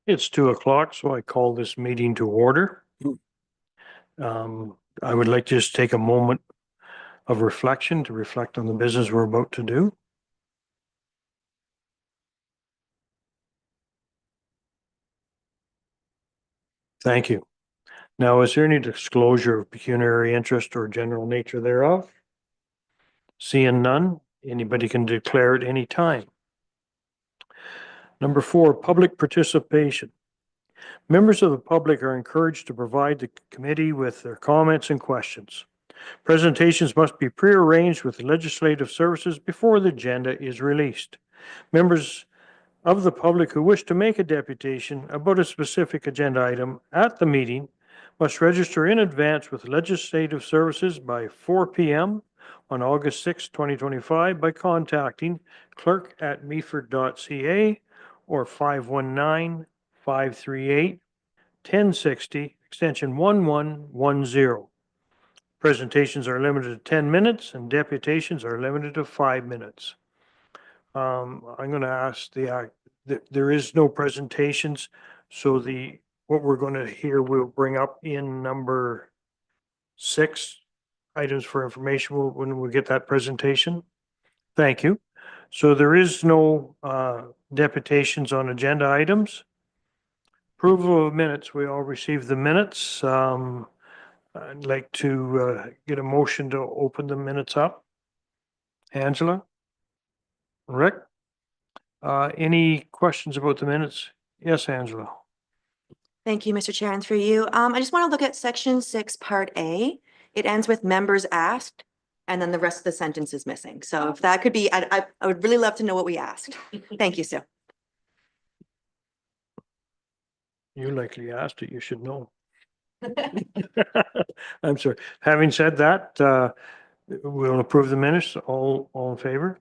It's 2:00, so I call this meeting to order. I would like to just take a moment of reflection to reflect on the business we're about to do. Thank you. Now, is there any disclosure of pecuniary interest or general nature thereof? Seeing none, anybody can declare at any time. Number 4, public participation. Members of the public are encouraged to provide the committee with their comments and questions. Presentations must be prearranged with legislative services before the agenda is released. Members of the public who wish to make a deputation about a specific agenda item at the meeting must register in advance with legislative services by 4 p.m. on August 6, 2025 by contacting clerk@meaford.ca or 519-538-1060, extension 1110. Presentations are limited to 10 minutes and deputations are limited to 5 minutes. I'm going to ask there is no presentations, so what we're going to hear we'll bring up in number 6, items for information when we get that presentation. Thank you. So there is no deputations on agenda items. Approval of minutes. We all received the minutes. I'd like to get a motion to open the minutes up. Angela? Rick? Any questions about the minutes? Yes, Angela. Thank you, Mr. Chair, and through you. I just want to look at section 6, part A. It ends with members asked, and then the rest of the sentence is missing. So if that could be, I would really love to know what we asked. Thank you, Sue. You likely asked it, you should know. I'm sorry. Having said that, we'll approve the minutes. All in favor?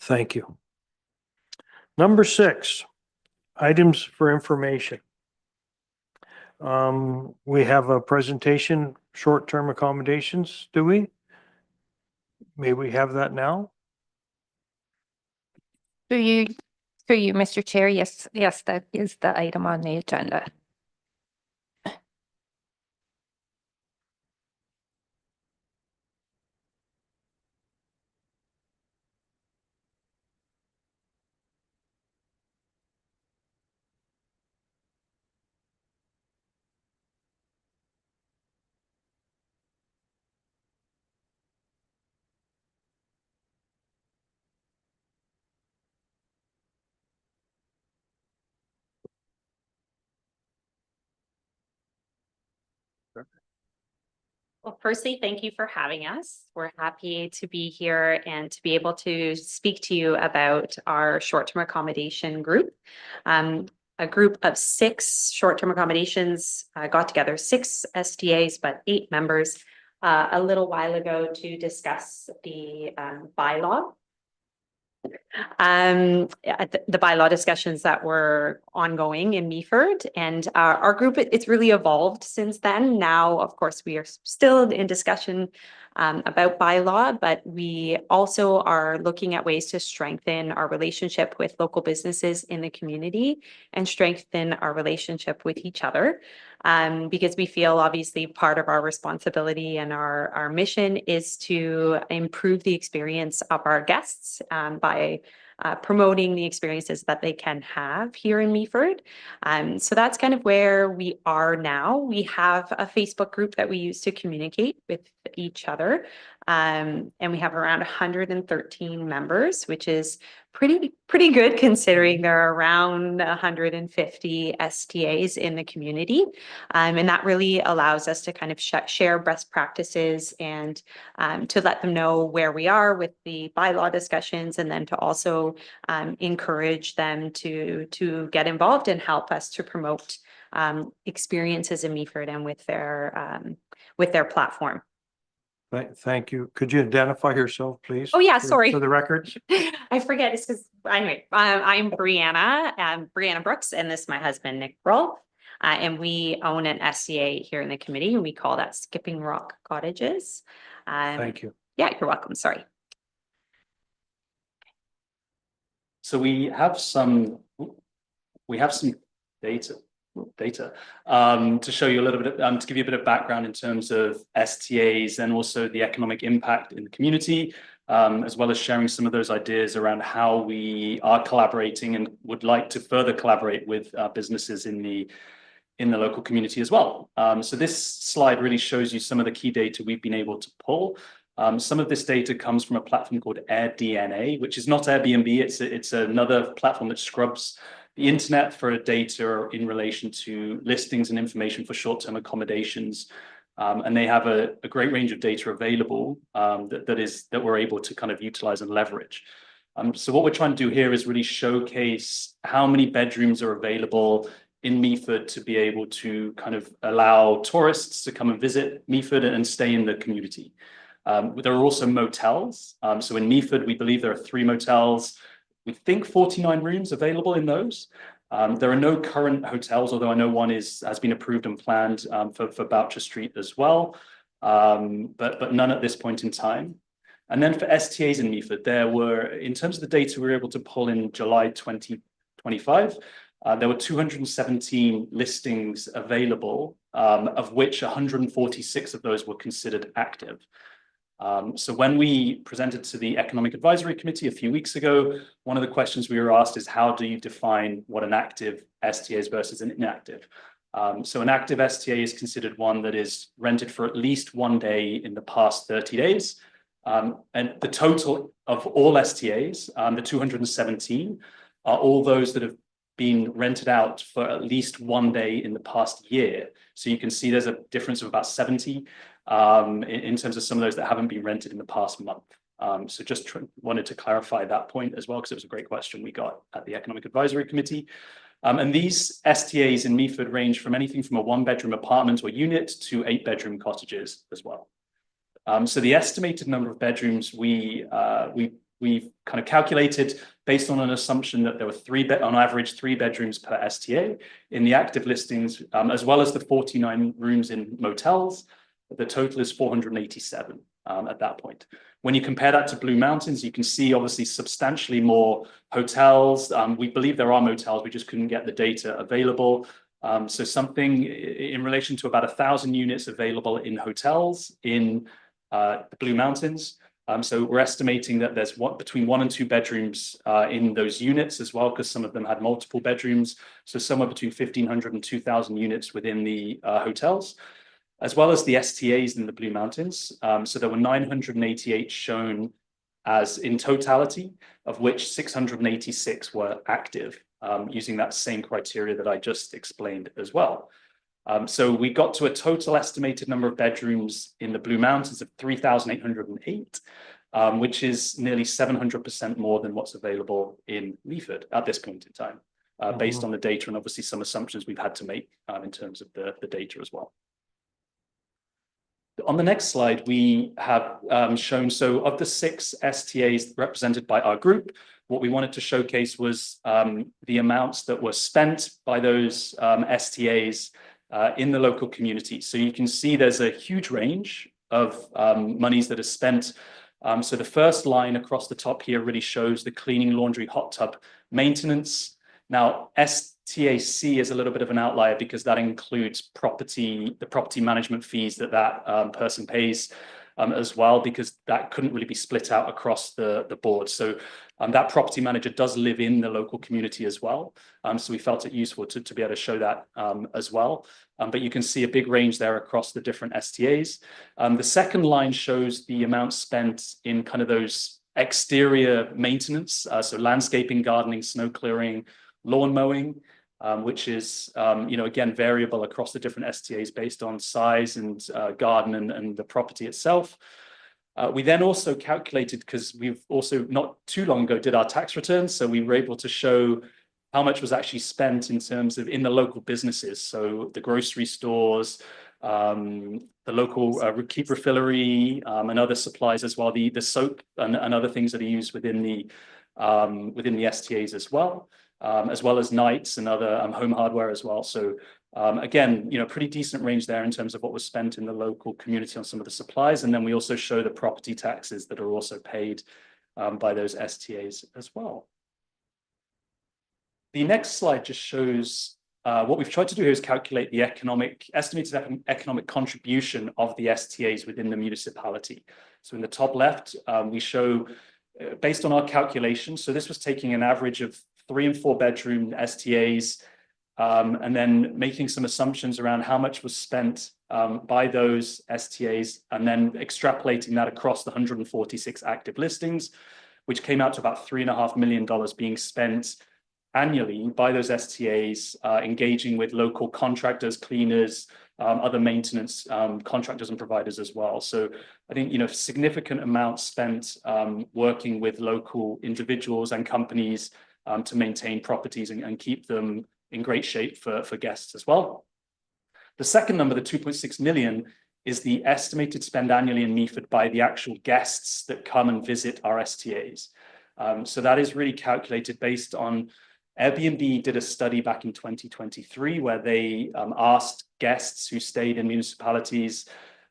Thank you. Number 6, items for information. We have a presentation, short-term accommodations, do we? May we have that now? Through you, Mr. Chair. Yes, that is the item on the agenda. Well, firstly, thank you for having us. We're happy to be here and to be able to speak to you about our short-term accommodation group. A group of 6 short-term accommodations got together, 6 STAs, but 8 members a little while ago to discuss the bylaw. The bylaw discussions that were ongoing in Meaford, and our group, it's really evolved since then. Now, of course, we are still in discussion about bylaw, but we also are looking at ways to strengthen our relationship with local businesses in the community and strengthen our relationship with each other. Because we feel obviously part of our responsibility and our mission is to improve the experience of our guests by promoting the experiences that they can have here in Meaford. So that's kind of where we are now. We have a Facebook group that we use to communicate with each other. And we have around 113 members, which is pretty good considering there are around 150 STAs in the community. And that really allows us to kind of share best practices and to let them know where we are with the bylaw discussions, and then to also encourage them to get involved and help us to promote experiences in Meaford and with their platform. Thank you. Could you identify yourself, please? Oh, yeah, sorry. For the records. I forget. It's because anyway, I'm Brianna Brooks, and this is my husband, Nick Broll. And we own an SCA here in the committee, and we call that Skipping Rock Cottages. Thank you. Yeah, you're welcome. Sorry. So we have some data. To show you a little bit, to give you a bit of background in terms of STAs and also the economic impact in the community, as well as sharing some of those ideas around how we are collaborating and would like to further collaborate with businesses in the local community as well. So this slide really shows you some of the key data we've been able to pull. Some of this data comes from a platform called AirDNA, which is not Airbnb. It's another platform that scrubs the internet for data in relation to listings and information for short-term accommodations. And they have a great range of data available that we're able to kind of utilize and leverage. So what we're trying to do here is really showcase how many bedrooms are available in Meaford to be able to kind of allow tourists to come and visit Meaford and stay in the community. There are also motels. So in Meaford, we believe there are 3 motels. We think 49 rooms available in those. There are no current hotels, although I know one has been approved and planned for Boucher Street as well, but none at this point in time. And then for STAs in Meaford, there were, in terms of the data we were able to pull in July 2025, there were 217 listings available, of which 146 of those were considered active. So when we presented to the Economic Advisory Committee a few weeks ago, one of the questions we were asked is, how do you define what an active STA is versus an inactive? So an active STA is considered one that is rented for at least 1 day in the past 30 days. And the total of all STAs, the 217, are all those that have been rented out for at least 1 day in the past year. So you can see there's a difference of about 70 in terms of some of those that haven't been rented in the past month. So just wanted to clarify that point as well, because it was a great question we got at the Economic Advisory Committee. And these STAs in Meaford range from anything from a 1-bedroom apartment or unit to 8-bedroom cottages as well. So the estimated number of bedrooms we've kind of calculated based on an assumption that there were on average 3 bedrooms per STA in the active listings, as well as the 49 rooms in motels. The total is 487 at that point. When you compare that to Blue Mountains, you can see obviously substantially more hotels. We believe there are motels, we just couldn't get the data available. So something in relation to about 1,000 units available in hotels in the Blue Mountains. So we're estimating that there's between 1 and 2 bedrooms in those units as well, because some of them had multiple bedrooms. So somewhere between 1,500 and 2,000 units within the hotels, as well as the STAs in the Blue Mountains. So there were 988 shown as in totality, of which 686 were active, using that same criteria that I just explained as well. So we got to a total estimated number of bedrooms in the Blue Mountains of 3,808, which is nearly 700% more than what's available in Meaford at this point in time, based on the data and obviously some assumptions we've had to make in terms of the data as well. On the next slide, we have shown, so of the 6 STAs represented by our group, what we wanted to showcase was the amounts that were spent by those STAs in the local community. So you can see there's a huge range of monies that are spent. So the first line across the top here really shows the cleaning, laundry, hot tub maintenance. Now, STAC is a little bit of an outlier because that includes the property management fees that person pays as well, because that couldn't really be split out across the board. So that property manager does live in the local community as well. So we felt it useful to be able to show that as well. But you can see a big range there across the different STAs. The second line shows the amount spent in kind of those exterior maintenance, so landscaping, gardening, snow clearing, lawn mowing, which is, again, variable across the different STAs based on size and garden and the property itself. We then also calculated, because we've also not too long ago did our tax returns, so we were able to show how much was actually spent in terms of in the local businesses, so the grocery stores, the local keep refillery, and other supplies as well, the soap and other things that are used within the STAs as well as nights and other home hardware as well. So again, pretty decent range there in terms of what was spent in the local community on some of the supplies. And then we also show the property taxes that are also paid by those STAs as well. The next slide just shows what we've tried to do here is calculate the estimated economic contribution of the STAs within the municipality. So in the top left, we show, based on our calculations, so this was taking an average of 3 and 4 bedroom STAs, and then making some assumptions around how much was spent by those STAs, and then extrapolating that across the 146 active listings, which came out to about $3.5 million being spent annually by those STAs, engaging with local contractors, cleaners, other maintenance contractors and providers as well. So I think, significant amounts spent working with local individuals and companies to maintain properties and keep them in great shape for guests as well. The second number, the 2.6 million, is the estimated spend annually in Meaford by the actual guests that come and visit our STAs. So that is really calculated based on Airbnb did a study back in 2023 where they asked guests who stayed in municipalities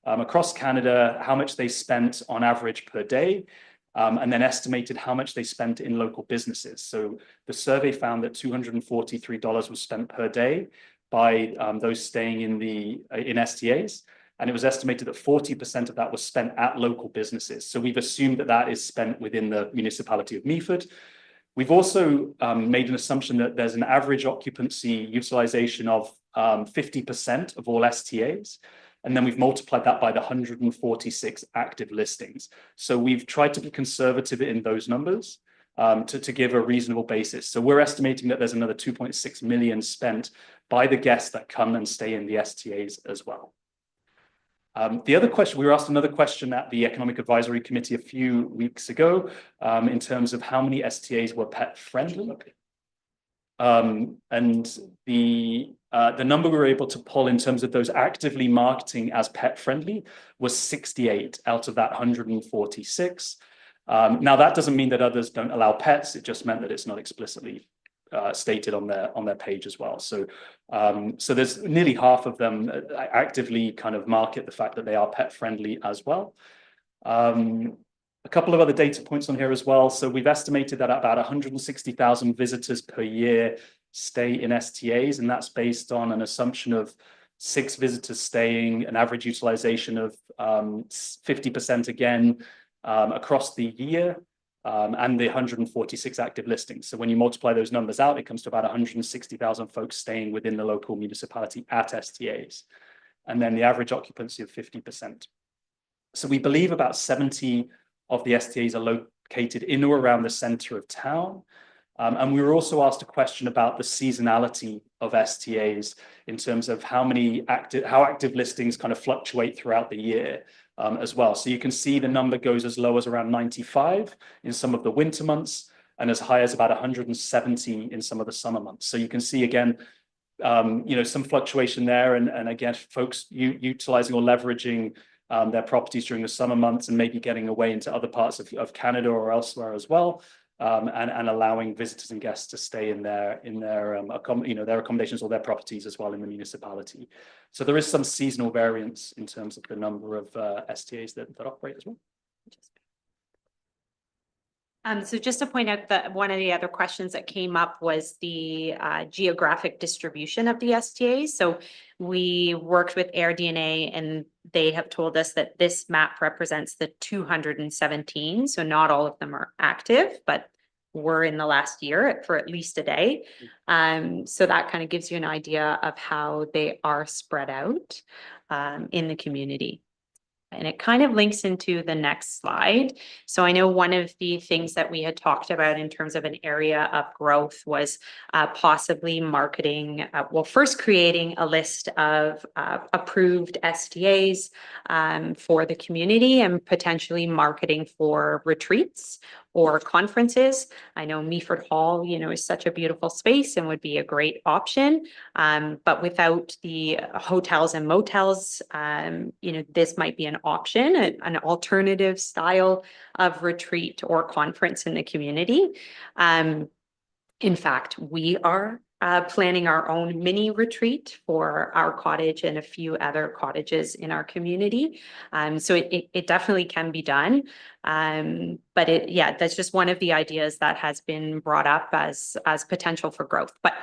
across Canada how much they spent on average per day, and then estimated how much they spent in local businesses. So the survey found that $243 was spent per day by those staying in STAs. And it was estimated that 40% of that was spent at local businesses. So we've assumed that that is spent within the municipality of Meaford. We've also made an assumption that there's an average occupancy utilization of 50% of all STAs. And then we've multiplied that by the 146 active listings. So we've tried to be conservative in those numbers to give a reasonable basis. So we're estimating that there's another 2.6 million spent by the guests that come and stay in the STAs as well. The other question, we were asked another question at the Economic Advisory Committee a few weeks ago in terms of how many STAs were pet friendly. And the number we were able to pull in terms of those actively marketing as pet friendly was 68 out of that 146. Now that doesn't mean that others don't allow pets. It just meant that it's not explicitly stated on their page as well. So there's nearly half of them actively kind of market the fact that they are pet friendly as well. A couple of other data points on here as well. So we've estimated that about 160,000 visitors per year stay in STAs, and that's based on an assumption of 6 visitors staying, an average utilization of 50% again across the year. And the 146 active listings. So when you multiply those numbers out, it comes to about 160,000 folks staying within the local municipality at STAs. And then the average occupancy of 50%. So we believe about 70 of the STAs are located in or around the center of town. And we were also asked a question about the seasonality of STAs in terms of how active listings kind of fluctuate throughout the year. As well. So you can see the number goes as low as around 95 in some of the winter months and as high as about 170 in some of the summer months. So you can see again, some fluctuation there. And again, folks utilizing or leveraging their properties during the summer months and maybe getting away into other parts of Canada or elsewhere as well. And allowing visitors and guests to stay in their accommodations or their properties as well in the municipality. So there is some seasonal variance in terms of the number of STAs that operate as well. So just to point out that one of the other questions that came up was the geographic distribution of the STAs. So we worked with AirDNA and they have told us that this map represents the 217. So not all of them are active, but were in the last year for at least a day. So that kind of gives you an idea of how they are spread out in the community. And it kind of links into the next slide. So I know one of the things that we had talked about in terms of an area of growth was possibly marketing, first creating a list of approved STAs for the community and potentially marketing for retreats or conferences. I know Meaford Hall, is such a beautiful space and would be a great option. But without the hotels and motels, this might be an option, an alternative style of retreat or conference in the community. In fact, we are planning our own mini retreat for our cottage and a few other cottages in our community. So it definitely can be done. But that's just one of the ideas that has been brought up as potential for growth. But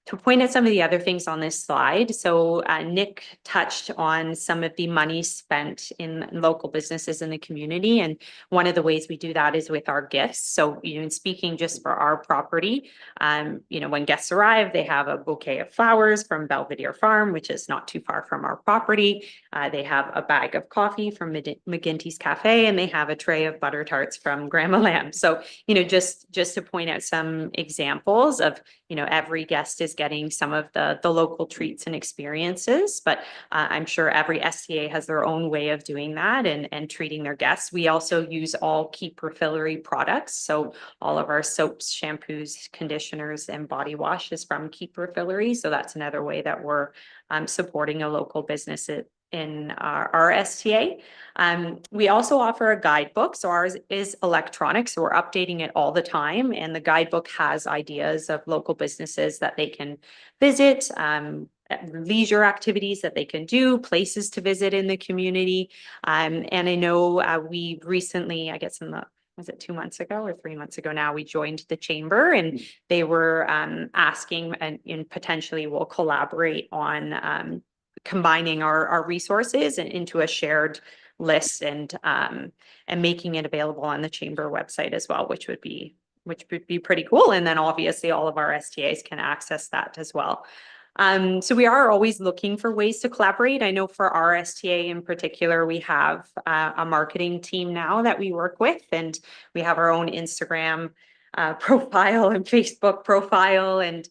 to point at some of the other things on this slide. So Nick touched on some of the money spent in local businesses in the community. And one of the ways we do that is with our gifts. So, speaking just for our property, when guests arrive, they have a bouquet of flowers from Belvedere Farm, which is not too far from our property. They have a bag of coffee from McGinty's Cafe, and they have a tray of butter tarts from Grandma Lamb. So, just to point out some examples of, every guest is getting some of the local treats and experiences, but I'm sure every STA has their own way of doing that and treating their guests. We also use all Keep Refillery products. So all of our soaps, shampoos, conditioners, and body washes from Keep Refillery. So that's another way that we're supporting a local business in our STA. We also offer a guidebook. So ours is electronic, so we're updating it all the time. And the guidebook has ideas of local businesses that they can visit, leisure activities that they can do, places to visit in the community. And I know we recently, I guess was it 2 months ago or 3 months ago now, we joined the chamber, and they were asking and potentially will collaborate on combining our resources into a shared list and making it available on the chamber website as well, which would be pretty cool. And then obviously all of our STAs can access that as well. So we are always looking for ways to collaborate. I know for our STA in particular, we have a marketing team now that we work with, and we have our own Instagram profile and Facebook profile. And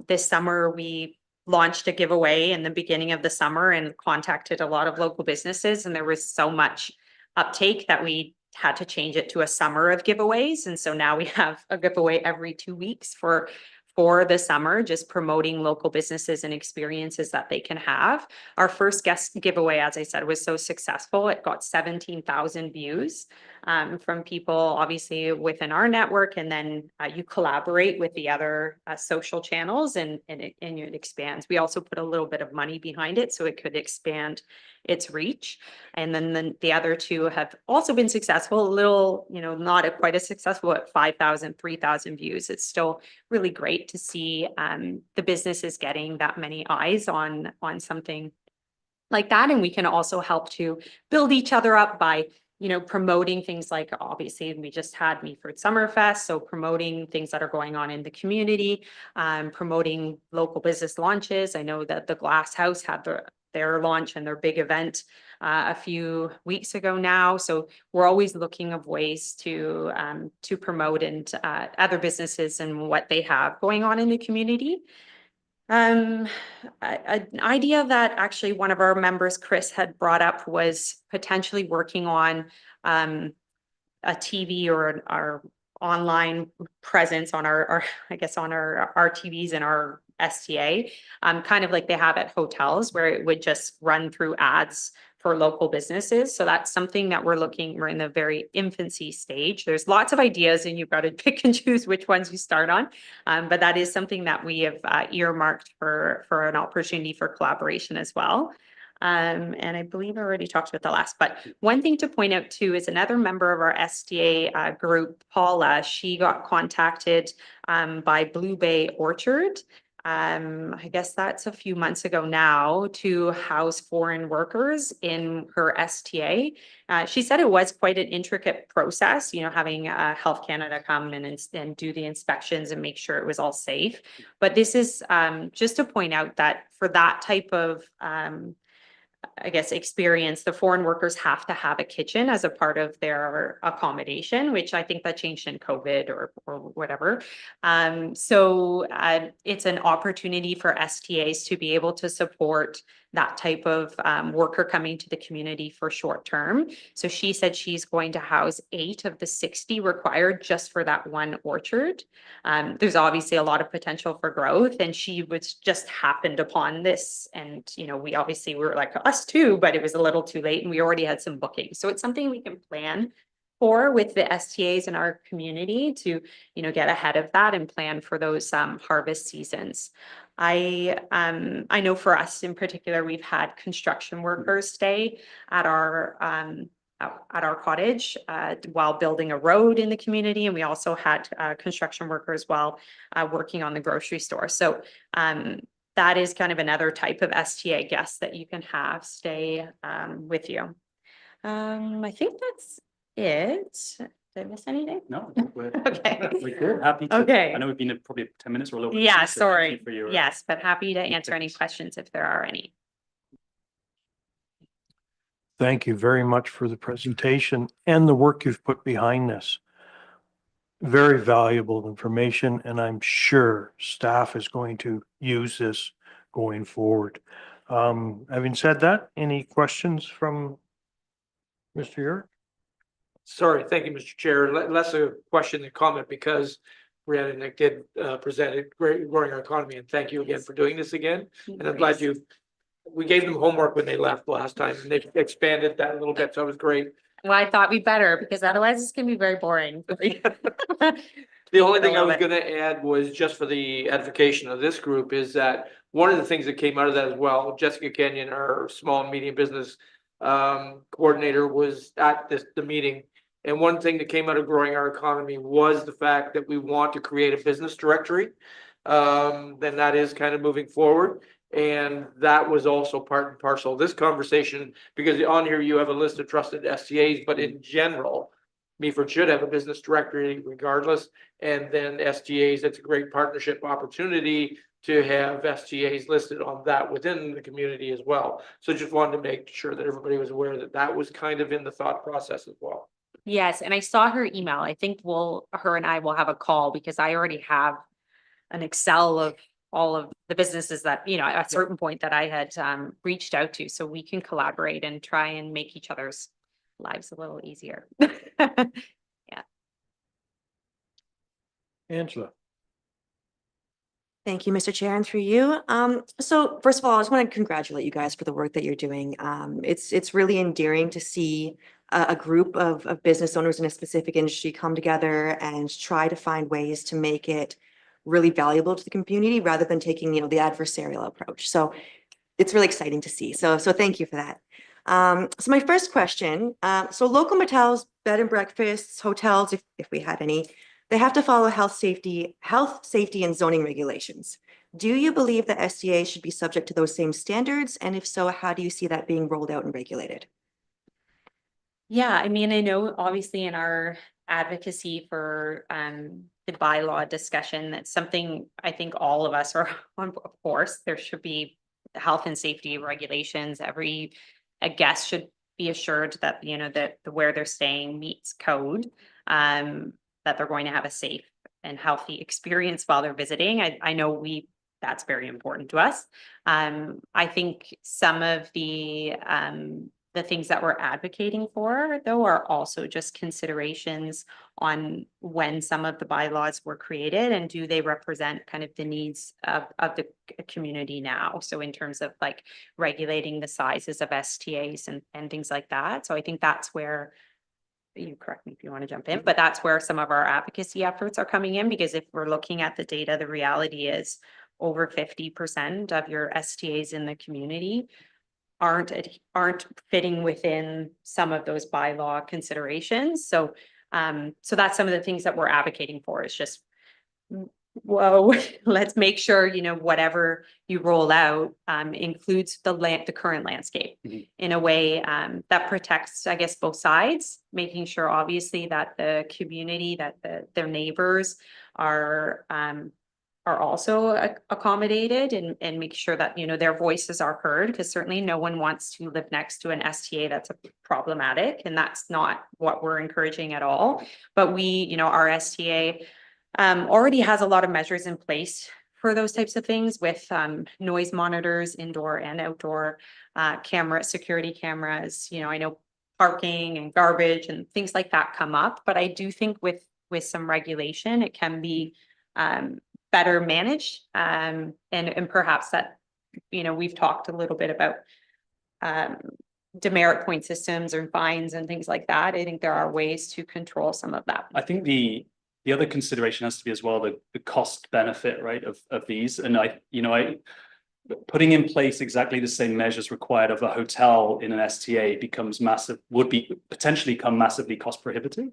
this summer we launched a giveaway in the beginning of the summer and contacted a lot of local businesses, and there was so much uptake that we had to change it to a summer of giveaways. And so now we have a giveaway every 2 weeks for the summer, just promoting local businesses and experiences that they can have. Our first guest giveaway, as I said, was so successful. It got 17,000 views from people obviously within our network. And then you collaborate with the other social channels and it expands. We also put a little bit of money behind it so it could expand its reach. And then the other two have also been successful, a little, not quite as successful at 5,000, 3,000 views. It's still really great to see the businesses getting that many eyes on something like that. And we can also help to build each other up by promoting things like, obviously, we just had Meaford Summerfest. So promoting things that are going on in the community, promoting local business launches. I know that the Glass House had their launch and their big event a few weeks ago now. So we're always looking of ways to promote and other businesses and what they have going on in the community. An idea that actually one of our members, Chris, had brought up was potentially working on a TV or our online presence on our TVs and our STA, kind of like they have at hotels, where it would just run through ads for local businesses. So that's something that we're in the very infancy stage. There's lots of ideas and you've got to pick and choose which ones you start on. But that is something that we have earmarked for an opportunity for collaboration as well. And I believe I already talked about the last, but one thing to point out too is another member of our STA group, Paula, she got contacted by Blue Bay Orchard. I guess that's a few months ago now, to house foreign workers in her STA. She said it was quite an intricate process, having Health Canada come in and do the inspections and make sure it was all safe. But this is just to point out that for that type of experience, the foreign workers have to have a kitchen as a part of their accommodation, which I think that changed in COVID or whatever. So it's an opportunity for STAs to be able to support that type of worker coming to the community for short term. So she said she's going to house 8 of the 60 required just for that one orchard. There's obviously a lot of potential for growth, and she was just happened upon this. And, we obviously were like us too, but it was a little too late and we already had some bookings. So it's something we can plan for with the STAs in our community to, get ahead of that and plan for those harvest seasons. I know for us in particular, we've had construction workers stay at our at our cottage while building a road in the community. And we also had construction workers while working on the grocery store. So that is kind of another type of STA guest that you can have stay with you. I think that's it. Did I miss anything? No, we're, Okay. we're good. Happy to. Okay. I know we've been at probably 10 minutes or a little bit. Yeah, late, so thank you sorry. for your, Yes, but happy to answer any tips. questions if there are any. Thank you very much for the presentation and the work you've put behind this. Very valuable information, and I'm sure staff is going to use this going forward. Having said that, any questions from Mr. York? Sorry, thank you, Mr. Chair. Less a question than comment because Brianna and Nick did present it, growing our economy, and thank you again for doing this again. And I'm glad we gave them homework when they left last time and they expanded that a little bit, so it was great. Well, I thought we better because otherwise it's gonna be very boring. The only thing I love was it. gonna add was just for the edification of this group is that one of the things that came out of that as well, Jessica Kenyon, our small and medium business coordinator, was at the meeting. And one thing that came out of growing our economy was the fact that we want to create a business directory. Then that is kind of moving forward. And that was also part and parcel of this conversation, because on here you have a list of trusted STAs, but in general, Meaford should have a business directory regardless. And then STAs, it's a great partnership opportunity to have STAs listed on that within the community as well. So just wanted to make sure that everybody was aware that that was kind of in the thought process as well. Yes, and I saw her email. I think her and I will have a call because I already have an Excel of all of the businesses that, you know, at a certain point that I had reached out to, so we can collaborate and try and make each other's lives a little easier. Angela? Thank you, Mr. Chair, and through you. So first of all, I just want to congratulate you guys for the work that you're doing. It's really endearing to see a group of business owners in a specific industry come together and try to find ways to make it really valuable to the community rather than taking, you know, the adversarial approach. So it's really exciting to see. So thank you for that. So my first question, so local motels, bed and breakfasts, hotels, if we had any, they have to follow health, safety and zoning regulations. Do you believe that SDA should be subject to those same standards? And if so, how do you see that being rolled out and regulated? Yeah, I mean, I know obviously in our advocacy for the bylaw discussion, that's something I think all of us are on. Of course, there should be health and safety regulations. A guest should be assured that, you know, that where they're staying meets code, that they're going to have a safe and healthy experience while they're visiting. I know that's very important to us. I think some of the things that we're advocating for, though, are also just considerations on when some of the bylaws were created and do they represent kind of the needs of the community now. So in terms of like regulating the sizes of STAs and things like that. So I think that's where, you correct me if you want to jump in, but that's where some of our advocacy efforts are coming in, because if we're looking at the data, the reality is over 50% of your STAs in the community aren't fitting within some of those bylaw considerations. So that's some of the things that we're advocating for, is just, whoa, let's make sure, you know, whatever you roll out includes the current landscape in a way that protects, I guess, both sides, making sure obviously that the community, that their neighbors are also accommodated and make sure that, you know, their voices are heard, because certainly no one wants to live next to an STA that's problematic, and that's not what we're encouraging at all. But you know, our STA already has a lot of measures in place for those types of things, with noise monitors, indoor and outdoor, security cameras. You know, I know parking and garbage and things like that come up, but I do think with some regulation, it can be better managed, and perhaps that, you know, we've talked a little bit about demerit point systems or fines and things like that. I think there are ways to control some of that. I think the other consideration has to be as well the cost benefit, right, of these. And putting in place exactly the same measures required of a hotel in an STA becomes massive, would be potentially become massively cost prohibitive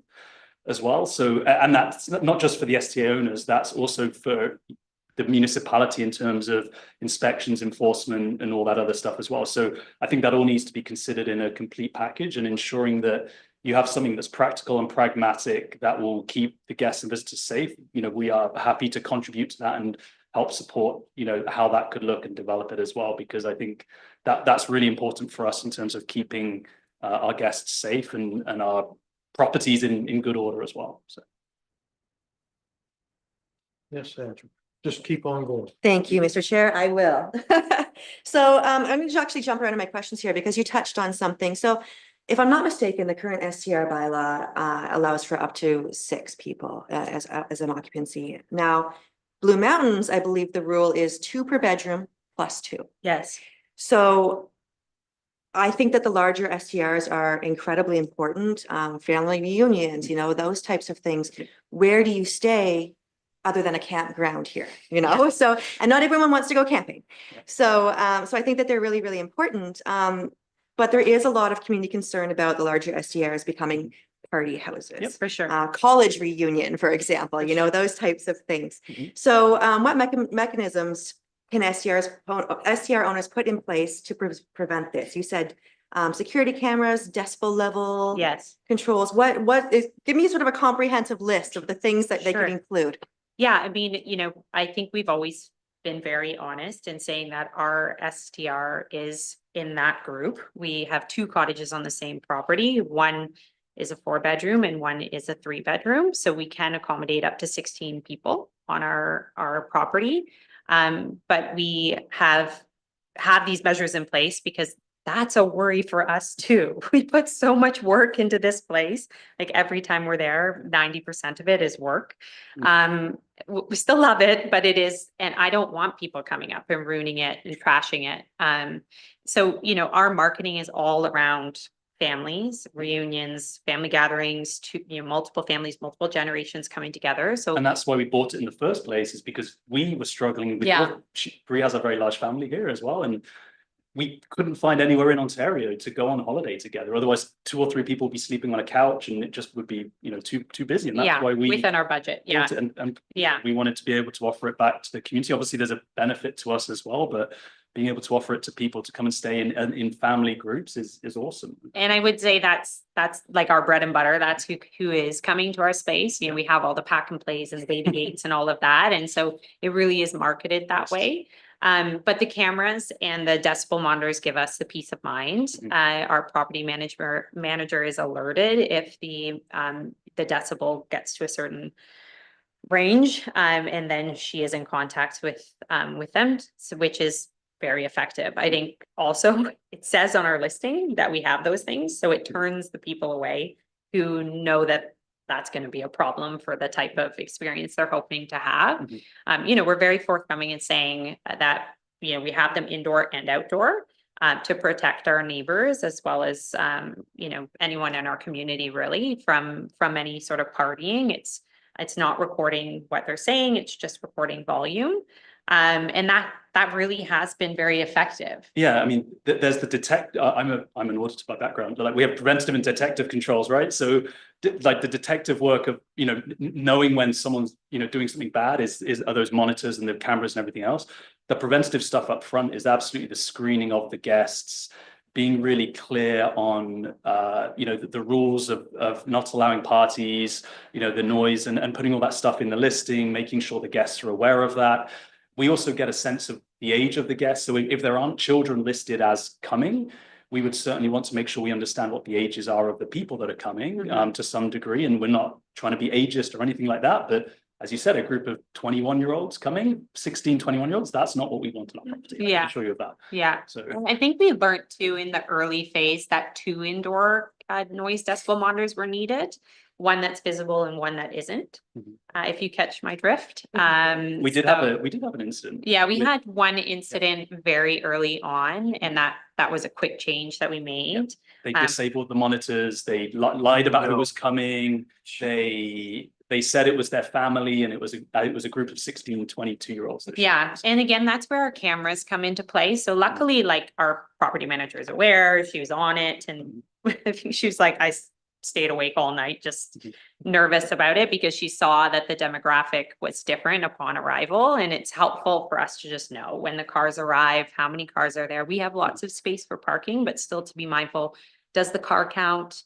as well. So, and that's not just for the STA owners, that's also for the municipality in terms of inspections, enforcement, and all that other stuff as well. So I think that all needs to be considered in a complete package, and ensuring that you have something that's practical and pragmatic that will keep the guests and visitors safe. You know, we are happy to contribute to that and help support, you know, how that could look and develop it as well, because I think that that's really important for us in terms of keeping our guests safe and our properties in good order as well. So. Yes, Andrew, just keep on going. Thank you, Mr. Chair. I will. So I'm going to actually jump around in my questions here because you touched on something. So if I'm not mistaken, the current STR bylaw allows for up to 6 people as an occupancy. Now, Blue Mountains, I believe the rule is 2 per bedroom plus 2. Yes. So I think that the larger STRs are incredibly important. Family reunions, you know, those types of things. Where do you stay other than a campground here, you know? So, and not everyone wants to go camping. So, so I think that they're really, really important. But there is a lot of community concern about the larger STRs becoming party houses. Yep, for sure. College reunion, for example, you know, those types of things. Mhm. So, what mechanisms can STR owners put in place to prevent this? You said security cameras, decibel level Yes. controls. What is? Give me sort of a comprehensive list of the things that they could Sure. include. Yeah, I mean, you know, I think we've always been very honest in saying that our STR is in that group. We have 2 cottages on the same property. One is a 4-bedroom and one is a 3-bedroom. So we can accommodate up to 16 people on our property. But we have had these measures in place because that's a worry for us too. We put so much work into this place. Like every time we're there, 90% of it is work. We still love it, but it is, and I don't want people coming up and ruining it and trashing it. So, you know, our marketing is all around families, reunions, family gatherings, multiple families, multiple generations coming together. So, And that's why we bought it in the first place, is because we were struggling with, Yeah. Bree has a very large family here as well. And we couldn't find anywhere in Ontario to go on holiday together. Otherwise, 2 or 3 people would be sleeping on a couch and it just would be, you know, too busy. And that's yeah, why we within our budget. Yeah. bought it, and Yeah. we wanted to be able to offer it back to the community. Obviously, there's a benefit to us as well, but being able to offer it to people to come and stay in family groups is awesome. And I would say that's like our bread and butter. That's who is coming to our space. You know, we have all the pack and plays and the baby gates and all of that. And so it really is marketed that Yes. way. But the cameras and the decibel monitors give us the peace of mind. Our property manager is alerted if the decibel gets to a certain range. And then she is in contact with them, so, which is very effective. I think also it says on our listing that we have those things, so it turns the people away who know that that's going to be a problem for the type of experience they're hoping to have. Mhm. You know, we're very forthcoming in saying that, you know, we have them indoor and outdoor to protect our neighbors as well as, you know, anyone in our community really from any sort of partying. It's not recording what they're saying, it's just recording volume. And that really has been very effective. Yeah, I mean, there's the detect. I'm an auditor by background. Like we have preventative and detective controls, right? So, like the detective work of, you know, knowing when someone's, you know, doing something bad are those monitors and the cameras and everything else. The preventative stuff up front is absolutely the screening of the guests, being really clear on, you know, the rules of not allowing parties, you know, the noise, and putting all that stuff in the listing, making sure the guests are aware of that. We also get a sense of the age of the guests. So if there aren't children listed as coming, we would certainly want to make sure we understand what the ages are of the people that are coming to some degree. And we're not trying to be ageist or anything like that. But as you said, a group of 21-year-olds coming, 16, 21-year-olds, that's not what we want in our property. I Yeah. can assure you of that. Yeah. So I think we learned too in the early phase that 2 indoor noise decibel monitors were needed, one that's visible and one that isn't. Mhm. If you catch my drift. we did have an incident. Yeah, we had one incident very early on, and that was a quick change that we made. They disabled the monitors. They lied about who No. was coming. They they said it was their family and it was a group of 16, 22-year-olds. Yeah, and again, that's where our cameras come into play. So luckily, like our property manager is aware, she was on it, and she was like, stayed awake all night, just nervous about it because she saw that the demographic was different upon arrival. And it's helpful for us to just know when the cars arrive, how many cars are there. We have lots of space for parking, but still to be mindful, does the car count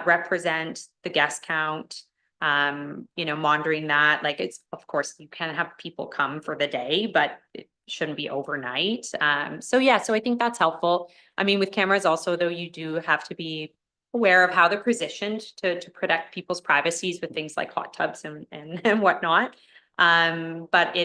represent the guest count? Monitoring that, like it's, of course, you can have people come for the day, but it shouldn't be overnight. So I think that's helpful. I mean, with cameras also, though, you do have to be aware of how they're positioned to protect people's privacies with things like hot tubs and whatnot. But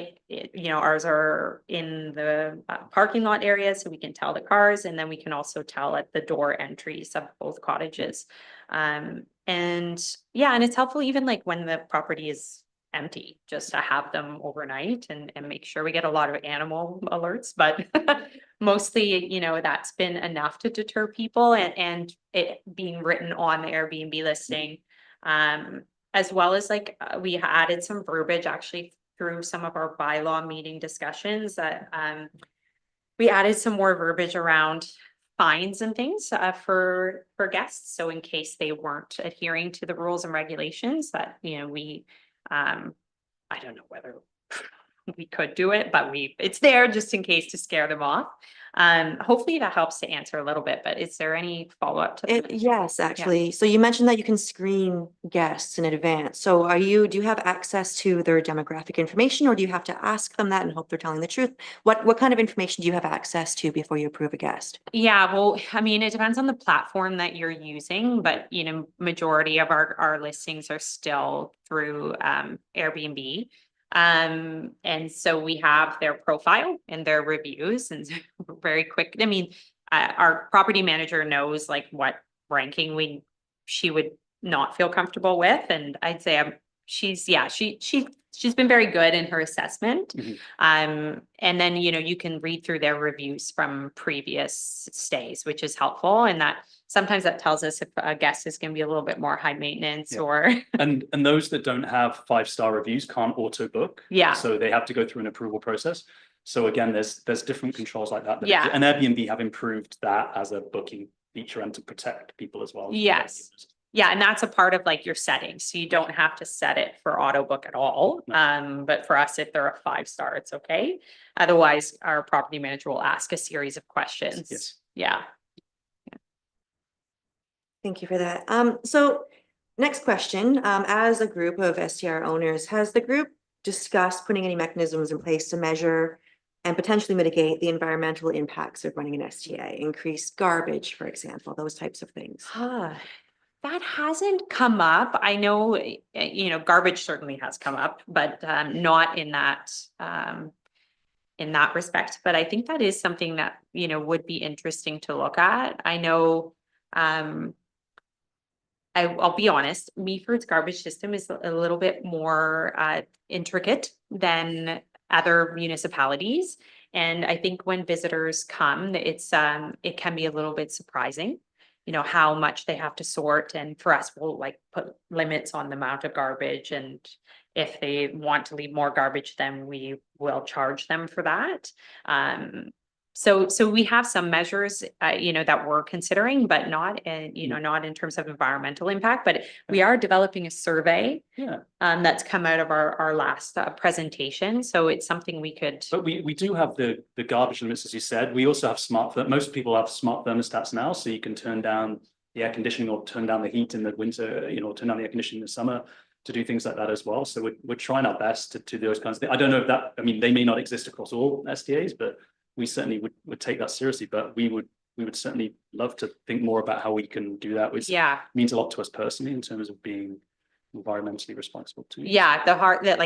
ours are in the parking lot area, so we can tell the cars, and then we can also tell at the door entries of both cottages. And it's helpful even like when the property is empty, just to have them overnight and make sure we get a lot of animal alerts, but mostly, that's been enough to deter people and it being written on the Airbnb listing. As well as we added some verbiage actually through some of our bylaw meeting discussions that we added some more verbiage around fines and things for guests. So in case they weren't adhering to the rules and regulations that, we, I don't know whether we could do it, but it's there just in case to scare them off. Hopefully that helps to answer a little bit, but is there any follow-up to that? Yes, actually. So you mentioned that you can screen guests in advance. So do you have access to their demographic information, or do you have to ask them that and hope they're telling the truth? What kind of information do you have access to before you approve a guest? Yeah, well, I mean, it depends on the platform that you're using, but majority of our listings are still through Airbnb. And so we have their profile and their reviews and very quick. I mean, our property manager knows like what ranking she would not feel comfortable with. And I'd say she's been very good in her assessment. And then, you can read through their reviews from previous stays, which is helpful. And that sometimes that tells us if a guest is going to be a little bit more high maintenance or. And those that don't have 5-star reviews can't auto book. Yeah. So they have to go through an approval process. So again, there's different controls like that. Yeah. And Airbnb have improved that as a booking feature and to protect people as well. Yes. Yeah, and that's a part of like your settings. So you don't have to set it for auto book at all. No. But for us, if they're a 5-star, it's okay. Otherwise, our property manager will ask a series of questions. Yes. Yeah. Thank you for that. So next question, as a group of STR owners, has the group discussed putting any mechanisms in place to measure and potentially mitigate the environmental impacts of running an STA, increased garbage, for example, those types of things? That hasn't come up. I know, garbage certainly has come up, but not in that respect. But I think that is something that, would be interesting to look at. I know, I'll be honest, Meaford's garbage system is a little bit more intricate than other municipalities. And I think when visitors come, it can be a little bit surprising, how much they have to sort. And for us, we'll like put limits on the amount of garbage. And if they want to leave more garbage, then we will charge them for that. So we have some measures, that we're considering, but not not in terms of environmental impact, but we are developing a survey. Yeah. That's come out of our last presentation. So it's something we could. But we do have the garbage limits, as you said. We also have most people have smart thermostats now, so you can turn down the air conditioning or turn down the heat in the winter, turn down the air conditioning in the summer to do things like that as well. So we're trying our best to do those kinds of things. I don't know if they may not exist across all SDAs, but we certainly would take that seriously. But we would certainly love to think more about how we can do that, which means a lot to us personally in terms of being environmentally responsible too. Yeah,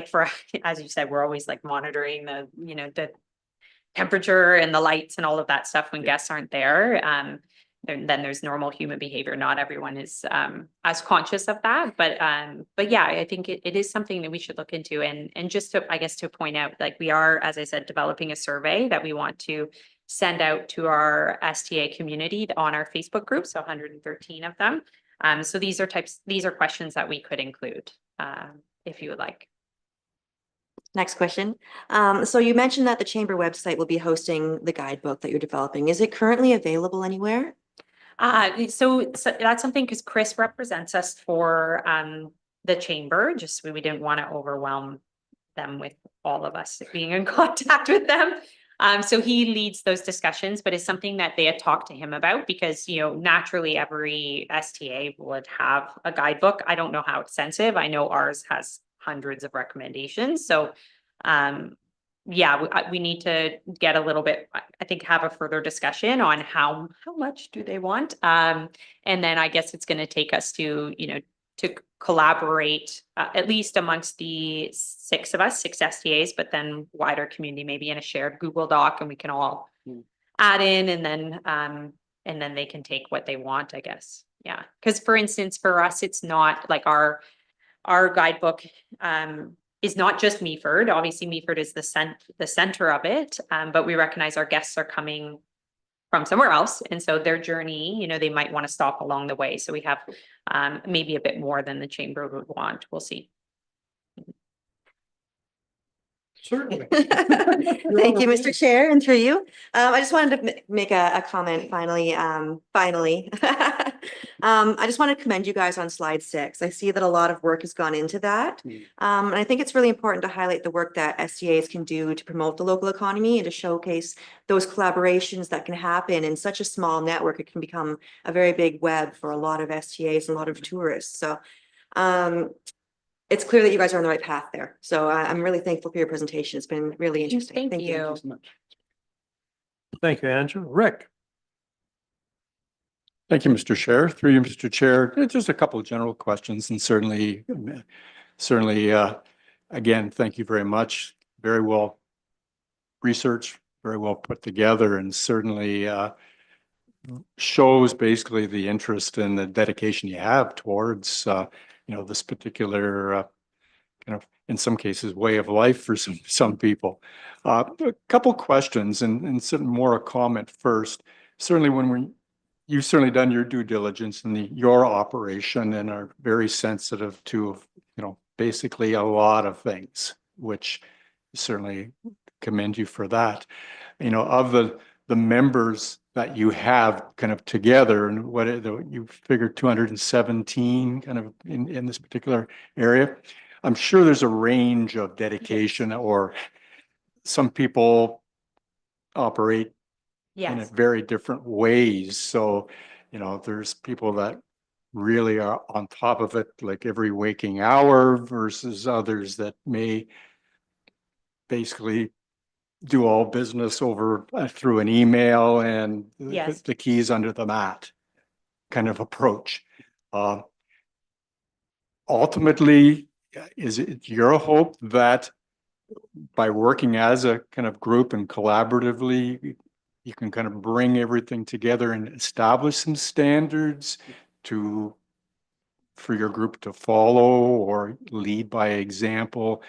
for, as you said, we're always like monitoring the temperature and the lights and all of that stuff when guests aren't there. Then there's normal human behavior. Not everyone is as conscious of that, but yeah, I think it is something that we should look into. And just to point out, like we are, as I said, developing a survey that we want to send out to our STA community on our Facebook group. So 113 of them. So these are questions that we could include if you would like. Next question. So you mentioned that the chamber website will be hosting the guidebook that you're developing. Is it currently available anywhere? So that's something because Chris represents us for the chamber, just we didn't want to overwhelm them with all of us being in contact with them. So he leads those discussions, but it's something that they had talked to him about because, you know, naturally every STA would have a guidebook. I don't know how extensive. I know ours has hundreds of recommendations. So, yeah, we need to get a little bit, I think, have a further discussion on how much do they want? And then I guess it's going to take us to, you know, to collaborate, at least amongst the six STAs, but then wider community, maybe in a shared Google Doc, and we can all add in, and then they can take what they want, I guess. Yeah, because for instance, for us, it's not like our guidebook is not just Meaford. Obviously, Meaford is the center of it, but we recognize our guests are coming from somewhere else. And so their journey, you know, they might want to stop along the way. So we have maybe a bit more than the chamber would want. We'll see. Certainly. Thank you, Mr. Chair, and through you. I just wanted to make a comment finally, I just want to commend you guys on slide 6. I see that a lot of work has gone into that. And I think it's really important to highlight the work that STAs can do to promote the local economy and to showcase those collaborations that can happen in such a small network. It can become a very big web for a lot of STAs and a lot of tourists. So it's clear that you guys are on the right path there. So I'm really thankful for your presentation. It's been really interesting. Thank you. Thank you, Angela. Rick? Thank you, Mr. Chair. Through you, Mr. Chair, just a couple of general questions, and certainly, again, thank you very much. Very well researched, very well put together, and certainly shows basically the interest and the dedication you have towards, you know, this particular kind of, in some cases, way of life for some people. A couple questions, and more a comment first. Certainly, you've certainly done your due diligence in your operation and are very sensitive to, you know, basically a lot of things, which certainly commend you for that. You know, of the members that you have kind of together, and what you figured 217 kind of in this particular area. I'm sure there's a range of dedication, or some people operate in Yes. very different ways. So, you know, there's people that really are on top of it like every waking hour versus others that may basically do all business over through an email and Yes. the keys under the mat kind of approach. Ultimately, is it your hope that by working as a kind of group and collaboratively, you can kind of bring everything together and establish some standards for your group to follow or lead by example,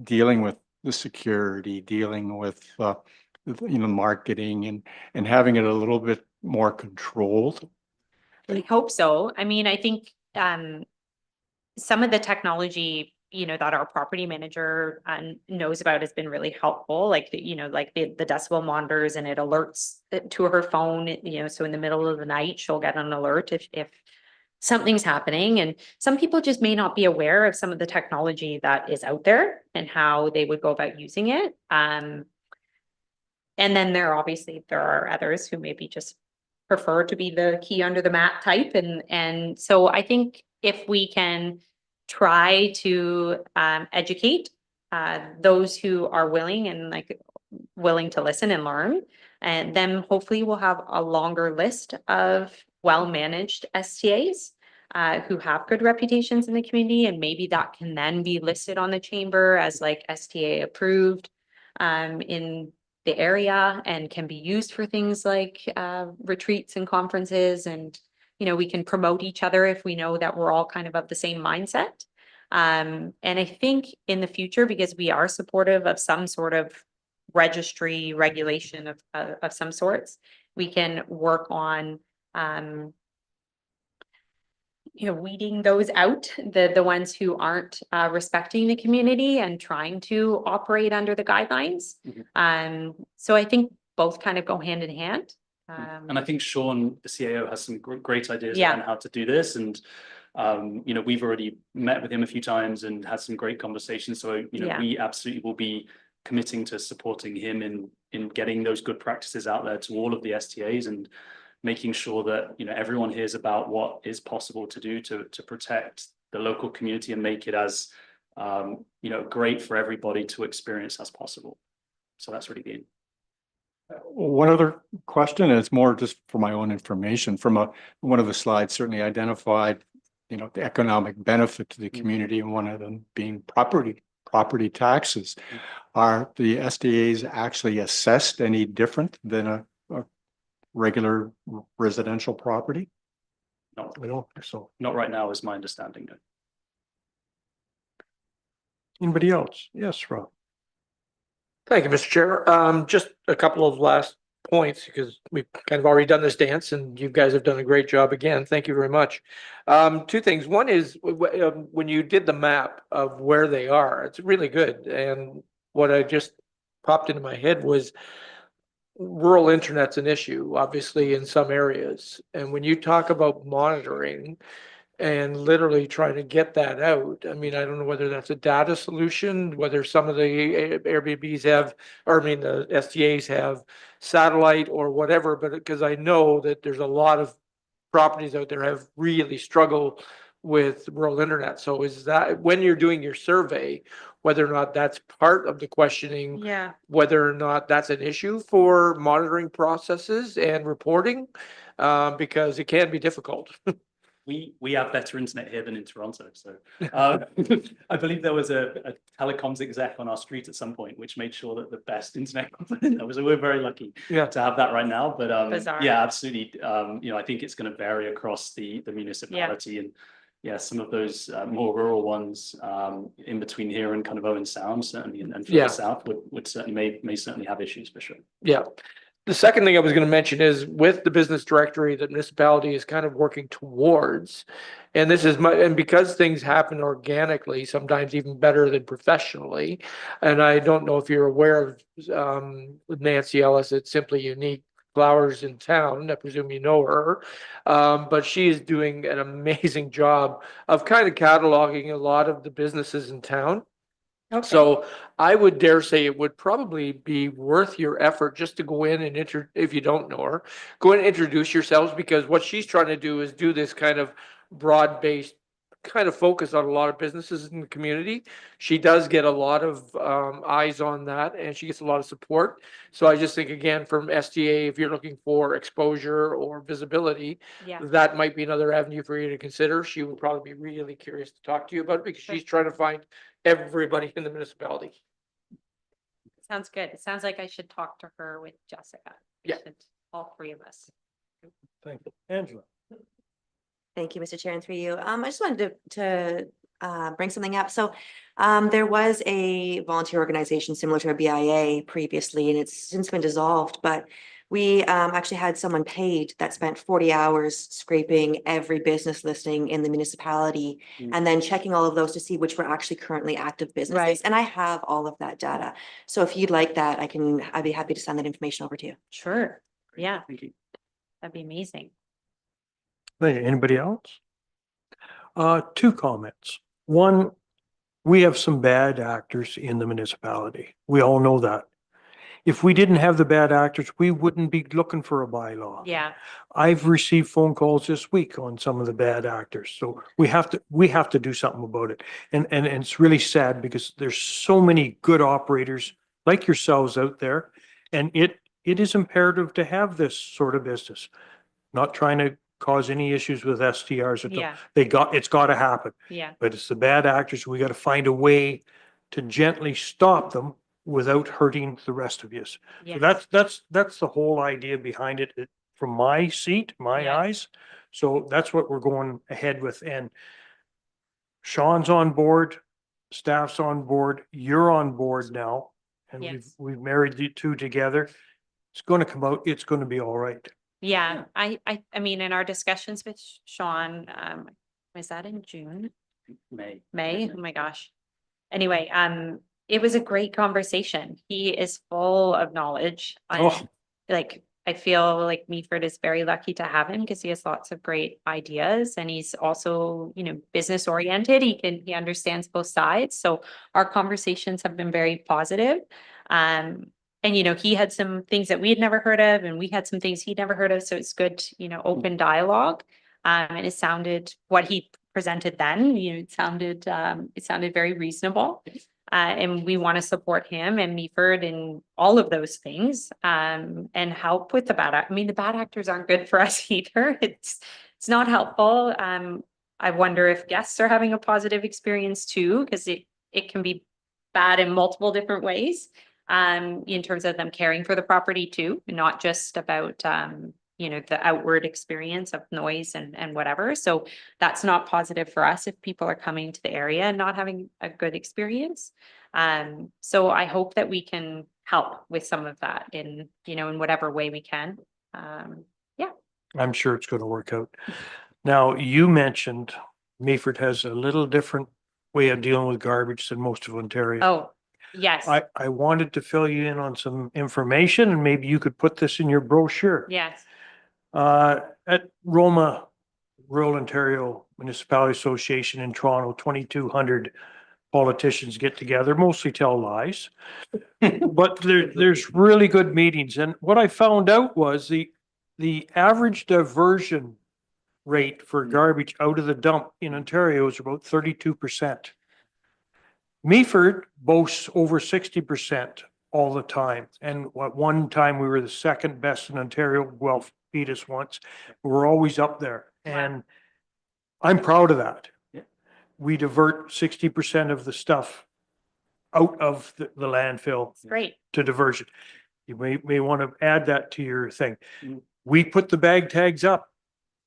dealing with the security, dealing with you know, marketing and having it a little bit more controlled? I hope so. I mean, I think some of the technology, you know, that our property manager knows about has been really helpful. Like you know, like the decibel monitors, and it alerts to her phone. You know, so in the middle of the night, she'll get an alert if something's happening. And some people just may not be aware of some of the technology that is out there and how they would go about using it. And then there are others who maybe just prefer to be the key under the mat type. And so I think if we can try to educate those who are willing to listen and learn, and then hopefully we'll have a longer list of well-managed STAs who have good reputations in the community, and maybe that can then be listed on the chamber as like STA approved in the area, and can be used for things like retreats and conferences. And you know, we can promote each other if we know that we're all kind of the same mindset. And I think in the future, because we are supportive of some sort of registry regulation of some sorts, we can work on weeding those out, the ones who aren't respecting the community and trying to operate under the guidelines. So I think both kind of go hand in hand. And I think Sean, the CAO, has some great ideas Yeah. around how to do this. And, we've already met with him a few times and had some great conversations. So, Yeah. we absolutely will be committing to supporting him in getting those good practices out there to all of the STAs and making sure that, everyone hears about what is possible to do to protect the local community and make it as, great for everybody to experience as possible. So that's really the aim. One other question, and it's more just for my own information, from one of the slides certainly identified, the economic benefit to the community, and one of them being property taxes. Are the SDAs actually assessed any different than a regular residential property? No, I don't think so. not right now is my understanding. No. Anybody else? Yes, Rob. Thank you, Mr. Chair. Just a couple of last points because we've kind of already done this dance and you guys have done a great job again. Thank you very much. Two things. One is when you did the map of where they are, it's really good. And what I just popped into my head was rural internet's an issue, obviously, in some areas. And when you talk about monitoring and literally trying to get that out, I mean, I don't know whether that's a data solution, whether some of the Airbnbs have, or I mean, the STAs have satellite or whatever, but because I know that there's a lot of properties out there have really struggled with rural internet. So is that when you're doing your survey, whether or not that's part of the questioning, Yeah. whether or not that's an issue for monitoring processes and reporting, because it can be difficult. We have better internet here than in Toronto. So I believe there was a telecoms exec on our street at some point, which made sure that the best internet was. So we're very lucky Yeah. to have that right now. But Bizarre. yeah, absolutely. I think it's going to vary across the municipality, and some of those more rural ones in between here and kind of Owen Sound certainly, and further south would certainly may certainly have issues for sure. Yeah. The second thing I was going to mention is with the business directory that municipality is kind of working towards, and this is and because things happen organically, sometimes even better than professionally. And I don't know if you're aware of Nancy Ellis at Simply Unique Flowers in Town. I presume you know her, but she is doing an amazing job of kind of cataloging a lot of the businesses in town. Okay. So I would dare say it would probably be worth your effort just to go in and if you don't know her, go in and introduce yourselves, because what she's trying to do is do this kind of broad-based kind of focus on a lot of businesses in the community. She does get a lot of eyes on that, and she gets a lot of support. So I just think, again, from STA, if you're looking for exposure or visibility, Yeah. that might be another avenue for you to consider. She would probably be really curious to talk to you about it, because she's trying to find everybody in the municipality. Sounds good. It sounds like I should talk to her with Jessica. We Yeah. should, all three of us. Thank you. Angela. Thank you, Mr. Chair, and through you. I just wanted to bring something up. So there was a volunteer organization similar to a BIA previously, and it's since been dissolved, but we actually had someone paid that spent 40 hours scraping every business listing in the municipality and then checking all of those to see which were actually currently active businesses. Right. And I have all of that data. So if you'd like that, I'd be happy to send that information over to you. Sure. Yeah, Thank you. that'd be amazing. Thank you. Anybody else? Two comments. One, we have some bad actors in the municipality. We all know that. If we didn't have the bad actors, we wouldn't be looking for a bylaw. Yeah, I've received phone calls this week on some of the bad actors, so we have to do something about it. And it's really sad because there's so many good operators like yourselves out there, and it is imperative to have this sort of business. Not trying to cause any issues with STRs at all. yeah, It's got to happen, yeah, but it's the bad actors. We got to find a way to gently stop them without hurting the rest of you. So yes. that's the whole idea behind it, from my seat, my Yeah. eyes. So that's what we're going ahead with. And Sean's on board, staff's on board, you're on board now, and Yes. we've married the two together. It's going to come out. It's going to be all right. Yeah, I mean, in our discussions with Sean, Was that in June? May. May? Oh my gosh. Anyway, it was a great conversation. He is full of knowledge. Oh. Like, I feel like Meaford is very lucky to have him because he has lots of great ideas and he's also, business oriented. He understands both sides. So our conversations have been very positive. And he had some things that we had never heard of and we had some things he'd never heard of. So it's good, open dialogue. And it sounded what he presented then, it sounded very reasonable. And we want to support him and Meaford in all of those things, and help with the the bad actors aren't good for us either. It's not helpful. I wonder if guests are having a positive experience too, because it can be bad in multiple different ways. In terms of them caring for the property too, not just about, the outward experience of noise and whatever. So that's not positive for us if people are coming to the area and not having a good experience. So I hope that we can help with some of that in whatever way we can. I'm sure it's going to work out. Now, you mentioned Meaford has a little different way of dealing with garbage than most of Ontario. Oh, yes, I wanted to fill you in on some information and maybe you could put this in your brochure. yes, At Roma, Rural Ontario Municipality Association in Toronto, 2,200 politicians get together, mostly tell lies. But there's really good meetings. And what I found out was the average diversion rate for garbage out of the dump in Ontario is about 32%. Meaford boasts over 60% all the time. And at one time, we were the second best in Ontario. Well, beat us once. We're always up there. And I'm proud of that. Yeah. We divert 60% of the stuff out of the landfill great. to diversion. You may want to add that to your thing. Mm. We put the bag tags up,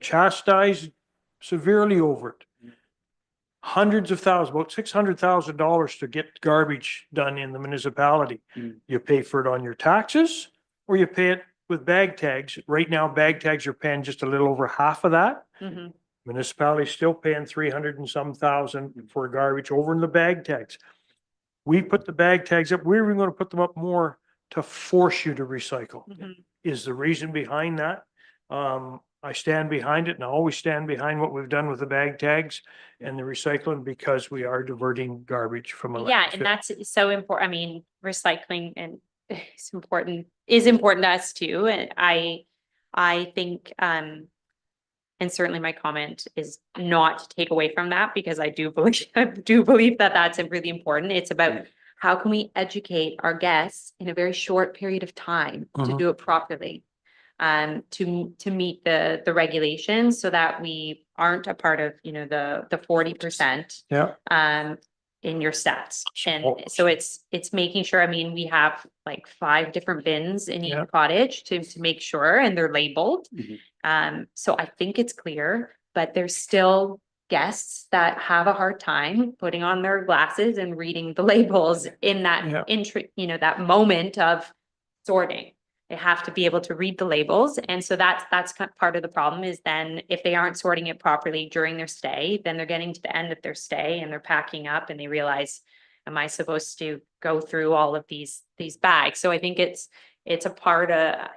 chastised severely over it. Hundreds of thousands, about $600,000 to get garbage done in the municipality. Mm. You pay for it on your taxes or you pay it with bag tags. Right now, bag tags are paying just a little over half of that. Mhm. Municipality's still paying 300 and some thousand for garbage over in the bag tags. We put the bag tags up. We're even going to put them up more to force you to recycle. Mhm. Is the reason behind that. I stand behind it and I always stand behind what we've done with the bag tags and the recycling because we are diverting garbage from a Yeah, landfill. and that's so important. I mean, recycling and is important to us too. And I think, and certainly my comment is not to take away from that because I do believe that that's really important. It's about how can we educate our guests in a very short period of time to Mhm. do it properly. To meet the regulations so that we aren't a part of, the 40%. Yeah. In your stats. And Oh. so it's making sure, we have like 5 different bins in Yeah. each cottage to make sure, and they're labeled. Mhm. So I think it's clear, but there's still guests that have a hard time putting on their glasses and reading the labels in that Yeah. that moment of sorting. They have to be able to read the labels. And so that's part of the problem is then if they aren't sorting it properly during their stay, then they're getting to the end of their stay and they're packing up and they realize, am I supposed to go through all of these bags? So I think it's a part of,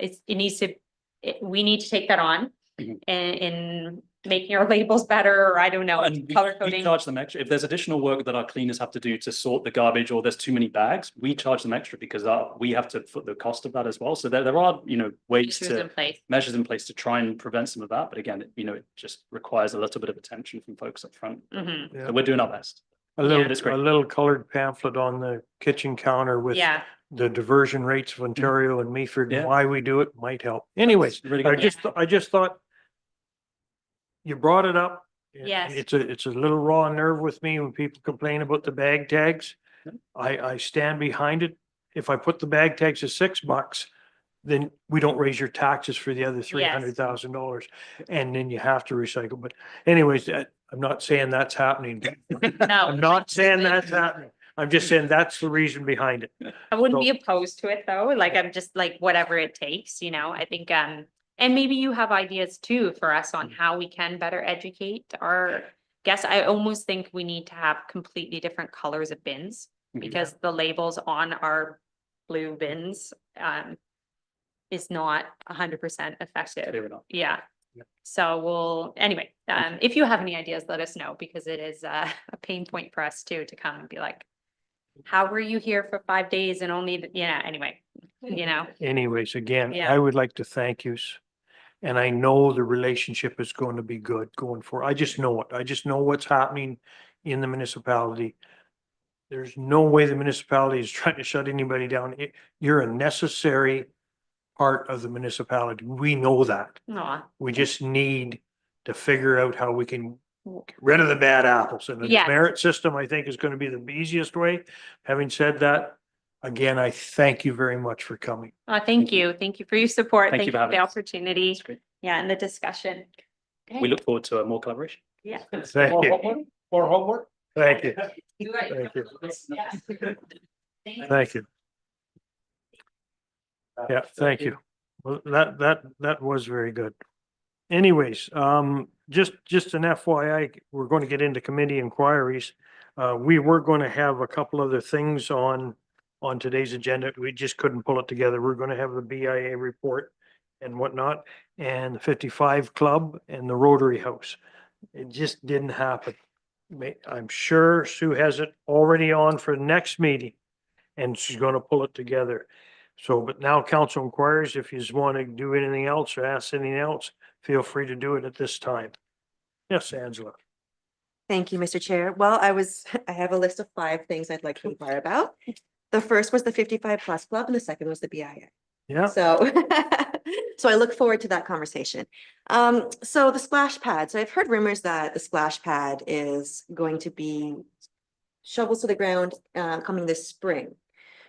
we need to take that on Mhm. in making our labels better, or I don't know, And color we coding. charge them extra. If there's additional work that our cleaners have to do to sort the garbage or there's too many bags, we charge them extra because we have to foot the cost of that as well. So there are, ways Measures in to place. measures in place to try and prevent some of that. But again, it just requires a little bit of attention from folks up front. Mhm. Yeah. So we're doing our best. A Yeah. little, It's great. a little colored pamphlet on the kitchen counter with Yeah, the diversion rates of Ontario and Meaford Yeah. and why we do it might help. Anyways, Really good. I just thought you brought it up. Yes. It's a little raw nerve with me when people complain about the bag tags. Yeah. I stand behind it. If I put the bag tags at $6, then we don't raise your taxes for the other $300,000. And then you have to recycle. But anyways, I'm not saying that's happening. I'm not saying that's happening. I'm just saying that's the reason behind it. I wouldn't So- be opposed to it though. Like, I'm just like, whatever it takes, I think, and maybe you have ideas too for us on how we can better educate our guess I almost think we need to have completely different colors of bins because the labels on our blue bins is not 100% effective. Clear enough. Yeah. Yeah. So we'll, anyway, if you have any ideas, let us know because it is a pain point for us too, to come and be like, how were you here for 5 days and only, anyway, Anyways, again, Yeah. I would like to thank you. And I know the relationship is going to be good going forward. I just know it. I just know what's happening in the municipality. There's no way the municipality is trying to shut anybody down. You're a necessary part of the municipality. We know that. Aw, We just need to figure out how we can get rid of the bad apples. And the Yes. merit system, I think, is going to be the easiest way. Having said that, again, I thank you very much for coming. thank you. Thank you for your support. Thank Thank you you for for having the us. opportunity. It's great. Yeah, and the discussion. We look forward to more collaboration. Yeah. Thank you. More homework? Thank you. Thank you. Thank you. Yeah, thank you. Well, that was very good. Anyways, just an FYI, we're going to get into committee inquiries. We were going to have a couple other things on today's agenda. We just couldn't pull it together. We're going to have the BIA report and whatnot, and the 55 Club and the Rotary House. It just didn't happen. I'm sure Sue has it already on for the next meeting, and she's going to pull it together. So, but now council inquires, if you just want to do anything else or ask anything else, feel free to do it at this time. Yes, Angela. Thank you, Mr. Chair. Well, I have a list of 5 things I'd like to inquire about. The first was the 55 Plus Club and the second was the BIA. Yeah, So, so I look forward to that conversation. So the splash pad. So I've heard rumors that the splash pad is going to be shovels to the ground, coming this spring.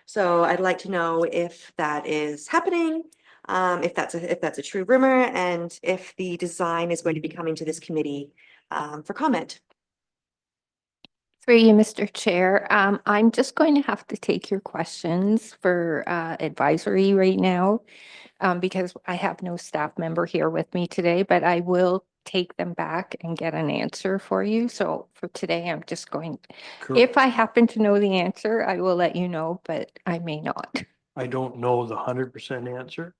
So I'd like to know if that is happening, if that's a true rumor, and if the design is going to be coming to this committee, for comment. Through you, Mr. Chair, I'm just going to have to take your questions for advisory right now because I have no staff member here with me today, but I will take them back and get an answer for you. So for today, I'm just going, cool. if I happen to know the answer, I will let you know, but I may not. I don't know the 100% answer.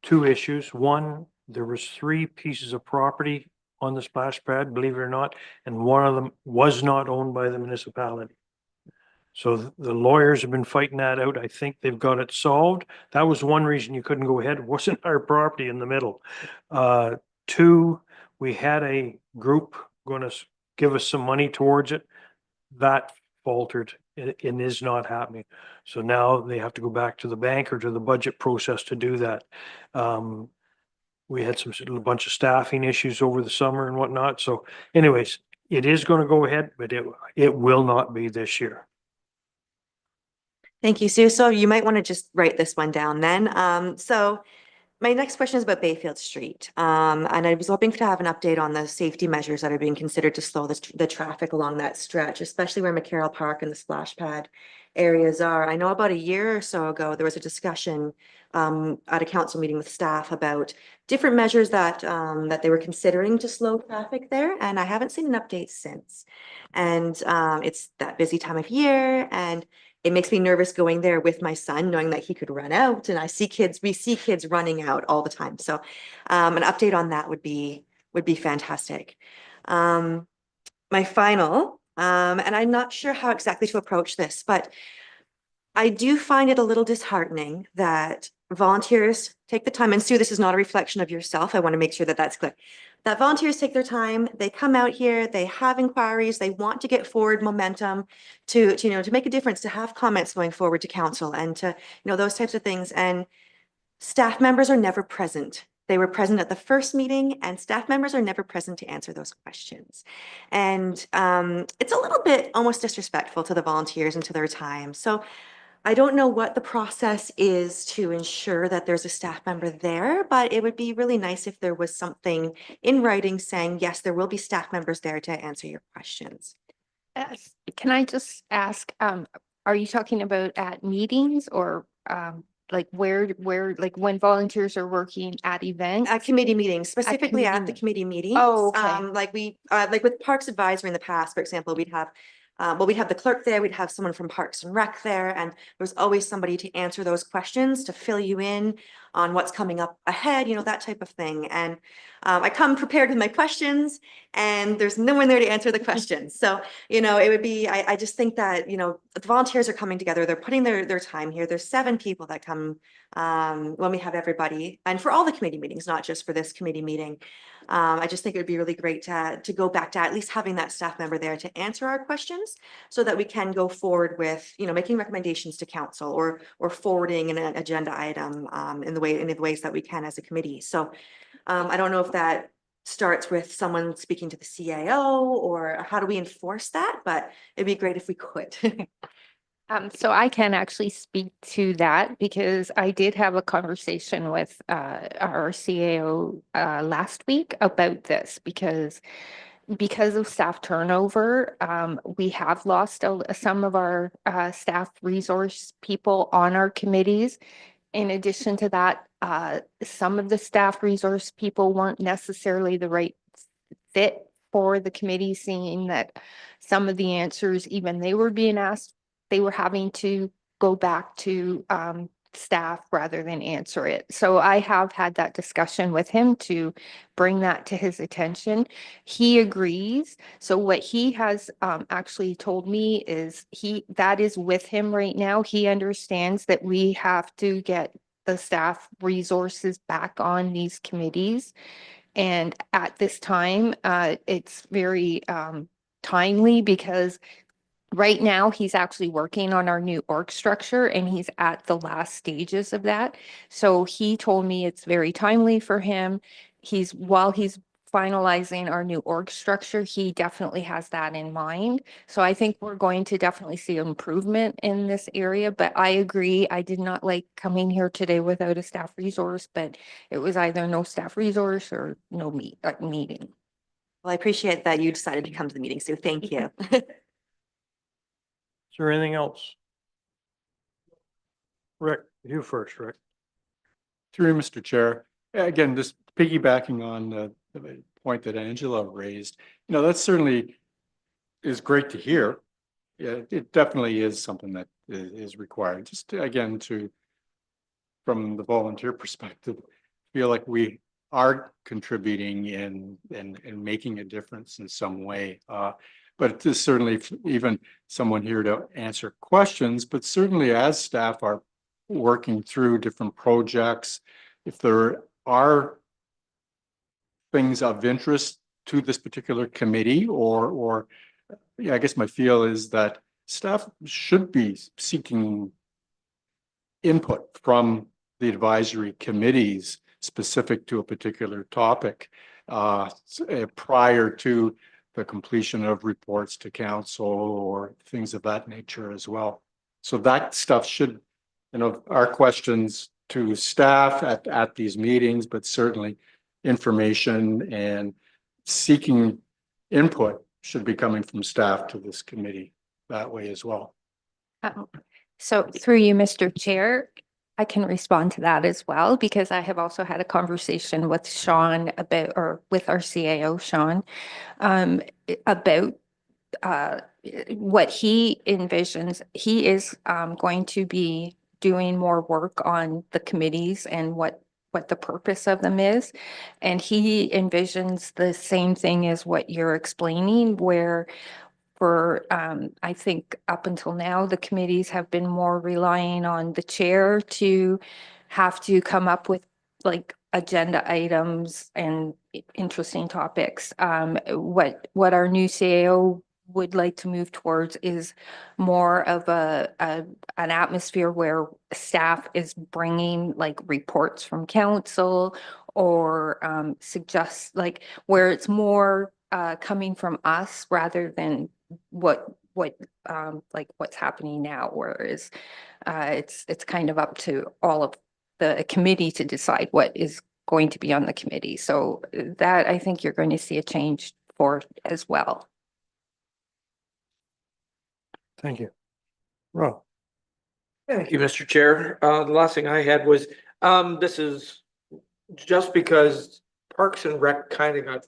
2 issues. One, there was 3 pieces of property on the splash pad, believe it or not, and one of them was not owned by the municipality. So the lawyers have been fighting that out. I think they've got it solved. That was one reason you couldn't go ahead. It wasn't our property in the middle. 2, we had a group going to give us some money towards it. That faltered and is not happening. So now they have to go back to the bank or to the budget process to do that. We had a bunch of staffing issues over the summer and whatnot. So anyways, it is going to go ahead, but it will not be this year. Thank you, Sue. So you might want to just write this one down then. So my next question is about Bayfield Street. And I was hoping to have an update on the safety measures that are being considered to slow the traffic along that stretch, especially where McCarroll Park and the splash pad areas are. I know about a year or so ago, there was a discussion at a council meeting with staff about different measures that they were considering to slow traffic there. And I haven't seen an update since. And it's that busy time of year, and it makes me nervous going there with my son, knowing that he could run out, and we see kids running out all the time. So an update on that would be fantastic. My final, and I'm not sure how exactly to approach this, but I do find it a little disheartening that volunteers take the time, and Sue, this is not a reflection of yourself. I want to make sure that that's clear. That volunteers take their time, they come out here, they have inquiries, they want to get forward momentum to make a difference, to have comments going forward to council and to, those types of things. And staff members are never present. They were present at the first meeting, and staff members are never present to answer those questions. And it's a little bit almost disrespectful to the volunteers and to their time. So I don't know what the process is to ensure that there's a staff member there, but it would be really nice if there was something in writing saying, yes, there will be staff members there to answer your questions. Can I just ask, are you talking about at meetings or like like when volunteers are working at events? At committee meetings, specifically committee at the meetings. committee meetings. Oh, okay. Like like with Parks Advisory in the past, for example, we'd have, we'd have the clerk there, we'd have someone from Parks and Rec there, and there's always somebody to answer those questions, to fill you in on what's coming up ahead, that type of thing. And I come prepared with my questions, and there's no one there to answer the questions. So, it would be, I just think that, the volunteers are coming together, they're putting their time here. There's 7 people that come when we have everybody, and for all the committee meetings, not just for this committee meeting. I just think it would be really great to go back to at least having that staff member there to answer our questions, so that we can go forward with, making recommendations to council, or forwarding an agenda item in the ways that we can as a committee. So I don't know if that starts with someone speaking to the CAO, or how do we enforce that, but it'd be great if we could. So I can actually speak to that because I did have a conversation with our CAO last week about this because of staff turnover, we have lost some of our staff resource people on our committees. In addition to that, some of the staff resource people weren't necessarily the right fit for the committee, seeing that some of the answers, even they were being asked, they were having to go back to staff rather than answer it. So I have had that discussion with him to bring that to his attention. He agrees. So what he has actually told me is that is with him right now. He understands that we have to get the staff resources back on these committees. And at this time, it's very timely because right now he's actually working on our new org structure and he's at the last stages of that. So he told me it's very timely for him. While he's finalizing our new org structure, he definitely has that in mind. So I think we're going to definitely see improvement in this area, but I agree. I did not like coming here today without a staff resource, but it was either no staff resource or no meeting. Well, I appreciate that you decided to come to the meeting, Sue. Thank you. Is there anything else? Rick, you first, Rick. Through you, Mr. Chair, again, just piggybacking on the point that Angela raised, that certainly is great to hear. Yeah, it definitely is something that is required. Just again, from the volunteer perspective, feel like we are contributing in making a difference in some way. But there's certainly even someone here to answer questions, but certainly as staff are working through different projects, if there are things of interest to this particular committee, or yeah, I guess my feel is that staff should be seeking input from the advisory committees specific to a particular topic prior to the completion of reports to council or things of that nature as well. So that stuff should, our questions to staff at these meetings, but certainly information and seeking input should be coming from staff to this committee that way as well. So through you, Mr. Chair, I can respond to that as well, because I have also had a conversation with Sean with our CAO, Sean, about what he envisions. He is going to be doing more work on the committees and what the purpose of them is. And he envisions the same thing as what you're explaining, where I think up until now, the committees have been more relying on the chair to have to come up with like agenda items and interesting topics. What our new CAO would like to move towards is more of an atmosphere where staff is bringing like reports from council, or suggests like where it's more coming from us rather than what like what's happening now, whereas it's kind of up to all of the committee to decide what is going to be on the committee. So that I think you're going to see a change for as well. Thank you. Rob. Thank you, Mr. Chair. The last thing I had was, this is just because Parks and Rec kind of got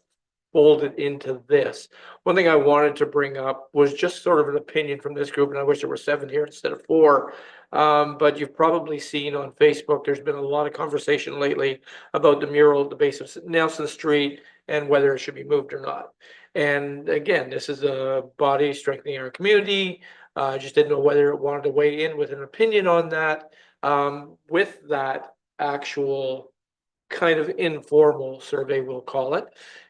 folded into this. One thing I wanted to bring up was just sort of an opinion from this group, and I wish there were 7 here instead of 4. But you've probably seen on Facebook, there's been a lot of conversation lately about the mural at the base of Nelson Street and whether it should be moved or not. And again, this is a body strengthening our community. I just didn't know whether it wanted to weigh in with an opinion on that. With that actual kind of informal survey, we'll call it,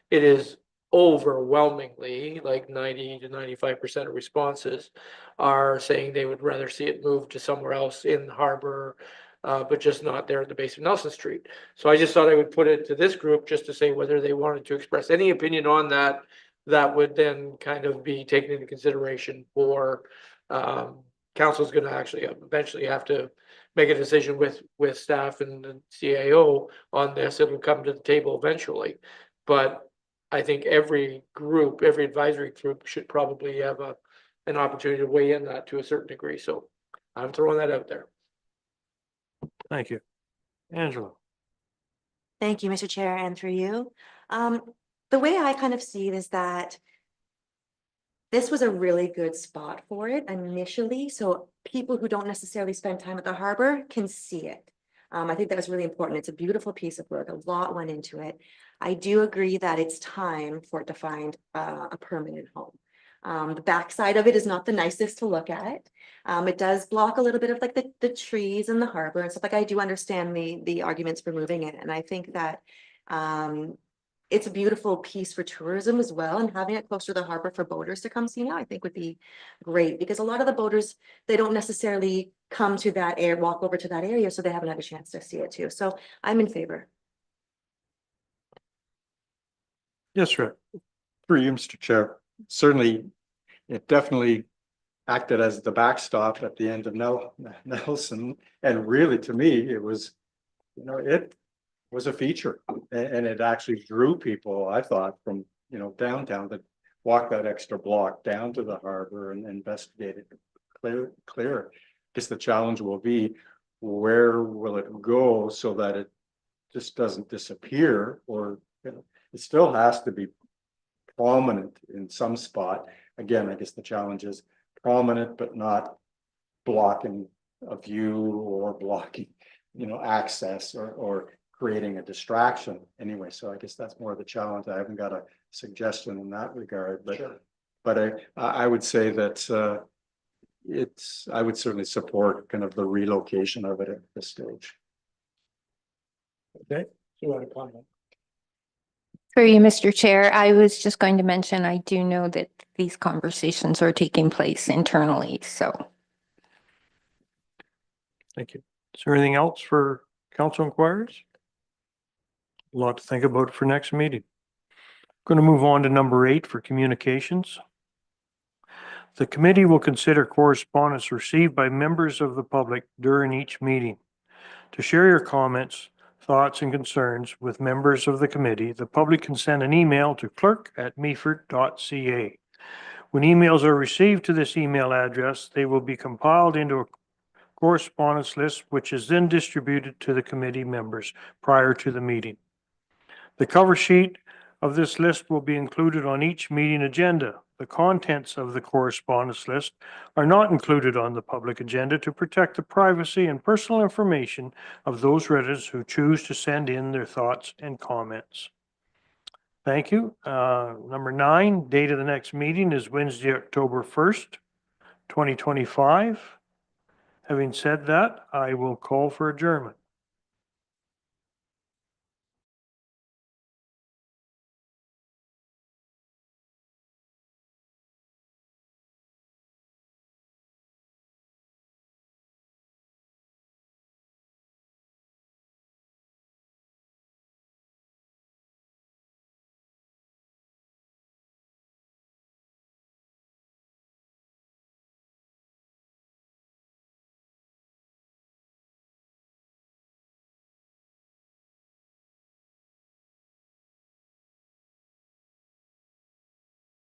it is overwhelmingly like 90 to 95% of responses are saying they would rather see it moved to somewhere else in Harbor, but just not there at the base of Nelson Street. So I just thought I would put it to this group just to say whether they wanted to express any opinion on that, that would then kind of be taken into consideration for council's going to actually eventually have to make a decision with staff and the CAO on this. It'll come to the table eventually. But I think every group, every advisory group should probably have an opportunity to weigh in that to a certain degree. So I'm throwing that out there. Thank you. Angela. Thank you, Mr. Chair, and through you. The way I kind of see it is that this was a really good spot for it initially, so people who don't necessarily spend time at the harbor can see it. I think that was really important. It's a beautiful piece of work. A lot went into it. I do agree that it's time for it to find a permanent home. The backside of it is not the nicest to look at. It does block a little bit of like the trees and the harbor and stuff. Like I do understand the arguments for moving it, and I think that it's a beautiful piece for tourism as well, and having it closer to the harbor for boaters to come see now, I think would be great, because a lot of the boaters, they don't necessarily come to that area, walk over to that area, so they haven't had a chance to see it too. So I'm in favor. Yes, Rick. Through you, Mr. Chair. Certainly, it definitely acted as the backstop at the end of Nelson. And really, to me, it was, it was a feature, and it actually drew people, I thought, from, downtown that walk that extra block down to the harbor and investigate it clear. I guess the challenge will be, where will it go so that it just doesn't disappear, or it still has to be prominent in some spot. Again, I guess the challenge is prominent, but not blocking a view or blocking, access or creating a distraction anyway. So I guess that's more of the challenge. I haven't got a suggestion in that regard, but sure. But I would say that I would certainly support kind of the relocation of it at this stage. Okay, you want to comment? Through you, Mr. Chair, I was just going to mention, I do know that these conversations are taking place internally, so. Thank you. Is there anything else for council inquiries? A lot to think about for next meeting. Going to move on to number 8 for communications. The committee will consider correspondence received by members of the public during each meeting. To share your comments, thoughts, and concerns with members of the committee, the public can send an email to clerk@meaford.ca. When emails are received to this email address, they will be compiled into a correspondence list, which is then distributed to the committee members prior to the meeting. The cover sheet of this list will be included on each meeting agenda. The contents of the correspondence list are not included on the public agenda to protect the privacy and personal information of those residents who choose to send in their thoughts and comments. Thank you. Number 9, date of the next meeting is Wednesday, October 1st, 2025. Having said that, I will call for adjournment.